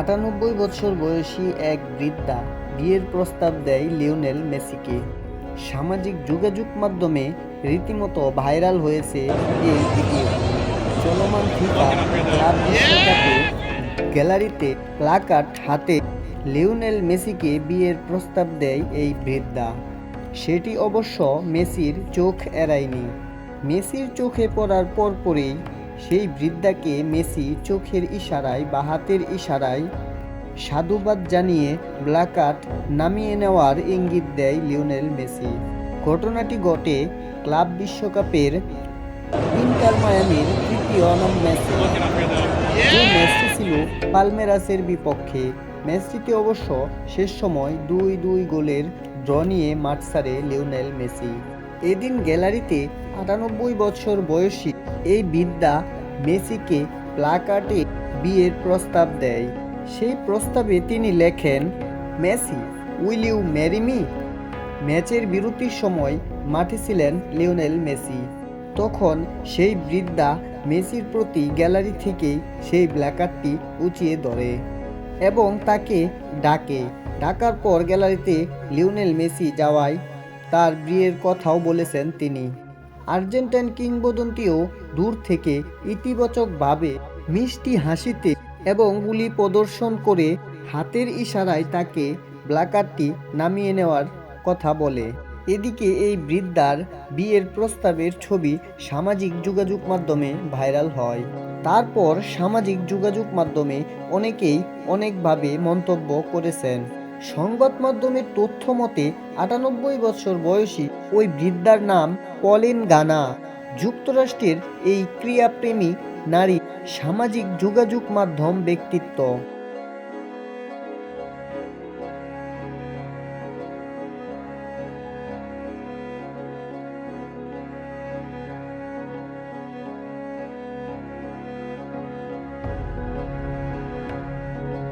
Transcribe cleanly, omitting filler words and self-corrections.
৯৮ বছর বয়সী এক বৃদ্ধা বিয়ের প্রস্তাব দেয় লিওনেল মেসিকে। সামাজিক যোগাযোগ মাধ্যমে রীতিমতো ভাইরাল হয়েছে এই ভিডিও। চলমান ফিফা ক্লাব বিশ্বকাপে গ্যালারিতে প্লাকার্ড হাতে লিওনেল মেসিকে বিয়ের প্রস্তাব দেয় এই বৃদ্ধা। সেটি অবশ্য মেসির চোখ এড়ায়নি। মেসির চোখে পড়ার পরপরই সেই বৃদ্ধাকে মেসি চোখের ইশারায় বা হাতের ইশারায় সাধুবাদ জানিয়ে প্লাকার্ড নামিয়ে নেওয়ার ইঙ্গিত দেয় লিওনেল মেসি। ঘটনাটি ঘটে ক্লাব বিশ্বকাপের ইন্টার মায়ামির তৃতীয় ম্যাচে, যে ম্যাচটি ছিল পালমেরাসের বিপক্ষে। ম্যাচটিতে অবশ্য শেষ সময় 2-2 গোলের ড্র নিয়ে মাঠ ছাড়ে লিওনেল মেসি। এদিন গ্যালারিতে ৯৮ বছর বয়সী এই বৃদ্ধা মেসিকে প্লাকার্ডে বিয়ের প্রস্তাব দেয়। সেই প্রস্তাবে তিনি লেখেন, Messi, will you marry me? ম্যাচের বিরতির সময় মাঠে ছিলেন লিওনেল মেসি। তখন সেই বৃদ্ধা মেসির প্রতি গ্যালারি থেকেই সেই প্ল্যাকার্ডটি উঁচিয়ে ধরে এবং তাকে ডাকার পর গ্যালারিতে লিওনেল মেসি যাওয়ায় তার বিয়ের কথাও বলেছেন তিনি। আর্জেন্টাইন কিংবদন্তিও দূর থেকে ইতিবাচকভাবে মিষ্টি হাসিতে এবং গুলি প্রদর্শন করে হাতের ইশারায় তাকে প্লাকার্ডটি নামিয়ে নেওয়ার কথা বলে। এদিকে এই বৃদ্ধার বিয়ের প্রস্তাবের ছবি সামাজিক যোগাযোগ মাধ্যমে ভাইরাল হয়। তারপর সামাজিক যোগাযোগ মাধ্যমে অনেকেই অনেকভাবে মন্তব্য করেছেন। সংবাদ মাধ্যমের তথ্য মতে ৯৮ বছর বয়সী ওই বৃদ্ধার নাম পলিন গানা। যুক্তরাষ্ট্রের এই ক্রীড়াপ্রেমী নারী সামাজিক যোগাযোগ মাধ্যম ব্যক্তিত্ব।